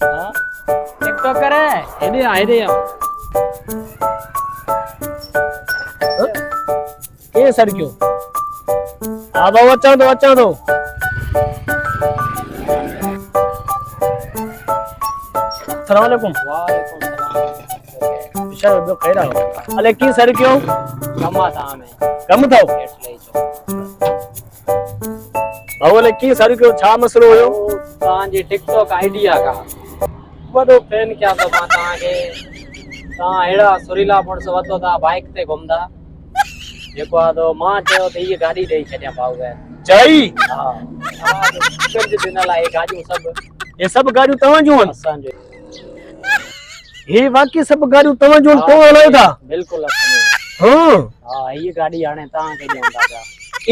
हाँ टिकटॉक करे हेडे आ के सर क्यों आ बाबू अच्छा तो अस्सलाम वालेकुम वालेकुम सलाम विशाल बो खैर आओ अले की सर क्यों कमा था में कम थाओ એટલે છો बाबू अले की सर क्यों छा मसलो होयो तव्हांजी टिकटॉक आइडिया का वॾो फैन क्या तो मां तव्हांखे तव्हां अहिड़ा सुरीला माण्हू वतो था बाइक ते घुमंदा जेको आहे तो मां चयो त हीअ गाॾी ॾेई छॾियां भाऊ जई हा कर्ज ॾिनल आहे गाॾियूं सभु ये सब गाड़ियों तवा जो हन असांजो ये वाकई सब गाड़ियों तवा जो तो हलायो था बिल्कुलु असांजो हां हा हीअ गाॾी हाणे तव्हांखे ॾियूं था पिया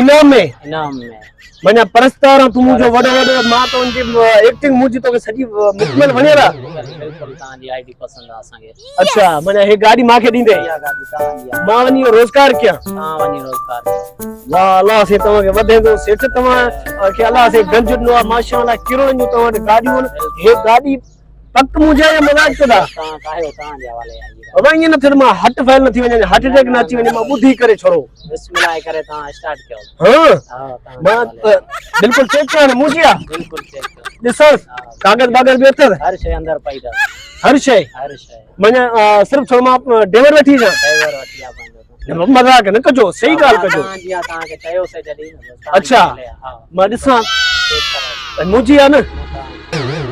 इनाम में इनाम में मने परस्तार तू मुझो वडो मां तो उनकी एक्टिंग मुझी तो सजी मुकमल वणेला बिल्कुलु तव्हांजी आईडी पसंदि आहे असांखे अच्छा मने हे गाड़ी माके दींदे इहा गाॾी तव्हांजी आहे मां वनी रोजगार किया तव्हां वञी रोज़गार कयो वाह अल्लाह से तवा के वधे दो सेठ तवा के अल्लाह से गंज नो माशाअल्लाह किरोड़न जो तवा गाड़ियों हे गाड़ी पक मुझे या मजाक कदा तव्हां कायो तव्हांजे हवाले आहे अब इन न थे मां हट फैल न थी वने हार्ट अटैक न अची वने मां बुधी करे छोड़ो बिस्मिल्लाह करे तव्हां स्टार्ट कयो हां हा तव्हां मां बिल्कुल चेक कर मुझिया बिल्कुल चेक कयो दिसस कागज बागज भी अथर हर शइ अंदर पई अथव हर शय हर शइ मने सिर्फ थोड़ा मां डेवर वठी जा ड्राइवर वठी आ पंहिंजो मजाक न कजो सही गाल कजो तव्हांजी आहे तव्हांखे चयोसीं जॾहिं अच्छा हा मां ॾिसां चेक करो मुझी आहे न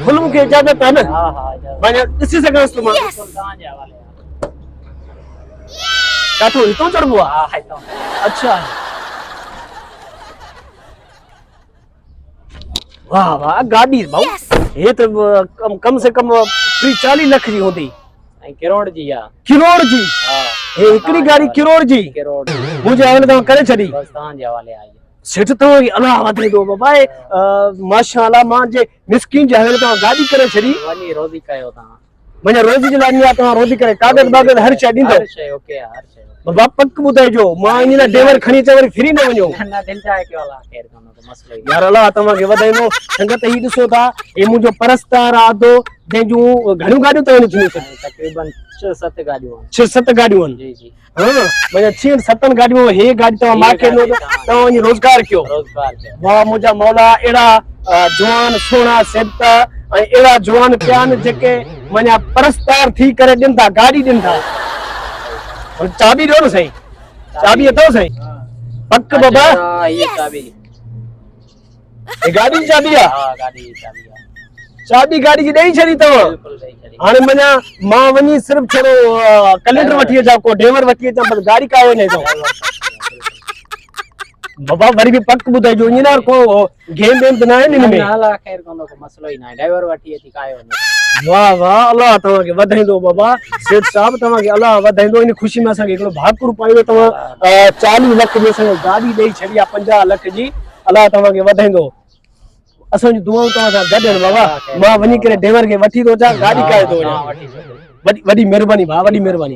खुलम के इजाजत है न हा हा इजाज़त मां ॾिसी सघांसि थो मां बिल्कुलु तव्हांजे हवाले आहे काठो हितो चढ़बो आहे हा हितां अच्छा वाह वाह गाड़ी भाऊ ये तो कम से कम 40 लाख जी होती ऐं किरोड़ जी आहे किरोड़ जी हा ये हिकड़ी गाड़ी किरोड़ जी किरोड़ मुझे आने तो करे छड़ी बस तव्हांजे हवाले आहे सेठ तो अल्लाह वधे दो बाबा माशाअल्लाह मां जे मिस्किन जे हले तो गाड़ी करे छड़ी वञी रोज़ी कयो तव्हां मने रोजी जे लानी तो रोजी करे कागज बागज हर शय दींदो हर शइ ओके आहे हर शइ बाबा पक बुधाइजो मां इन डेवर खणी चवर फ्री न वणो न दिल चाहे कयो अलाह ख़ैर कंदो त मसलो ई यार अल्लाह तमा के वधाइनो संगत ही ॾिसो था ए मुंहिंजो परस्तार आदो जंहिंजूं घणियूं गाॾियूं तव्हां थी ऐं तक़रीबन 6-7 गाॾियूं आहिनि 6-7 गाॾियूं आहिनि जी जी हां मने 6-7 गाॾियूं हे गाॾी तव्हां माखे नो तव्हां वञी रोज़गार कयो रोज़गार कयो वाह मुंहिंजा मौला अहिड़ा जवान सोना सेठ ऐं अहिड़ा जवान पिया आहिनि जेके मने परस्तार थी करे ॾिन था गाॾी ॾिन था चाबी ॾियो न साईं चाबी अथव साईं पक बाबा हा ये चाबी ये गाड़ी जी चाबी आहे हा गाड़ी जी चाबी आहे चाबी गाड़ी जी ॾेई छॾी अथव बिल्कुल ॾेई छॾी हाणे मञा मां वञी सिर्फ थोरो कलेक्टर वठी अचां को ड्राइवर वठी अचां बस गाड़ी कायो न थो बाबा वरी बि पक ॿुधाइजो ईअं न को गेम वेम त न आहे हिन में अलाह ख़ैर कंदो को मसलो ई न आहे ड्राइवर वठी अची कायो न वाह वाह अल्लाह तव्हांखे वधाईंदो बाबा सेठ साहब तव्हांखे अल्लाह वधाईंदो इन ख़ुशी में असांखे हिकिड़ो भाकुर पायो तव्हां 40 लाख जी असांखे गाॾी ॾेई छॾी आहे 50 लाख जी अल्लाह तव्हांखे वधाईंदो असांजी दुआऊं तव्हां सां गॾु आहिनि बाबा मां वञी करे ड्राइवर खे वठी थो अचां गाॾी काए थो वञां वठी वॾी महिरबानी भाउ वॾी महिरबानी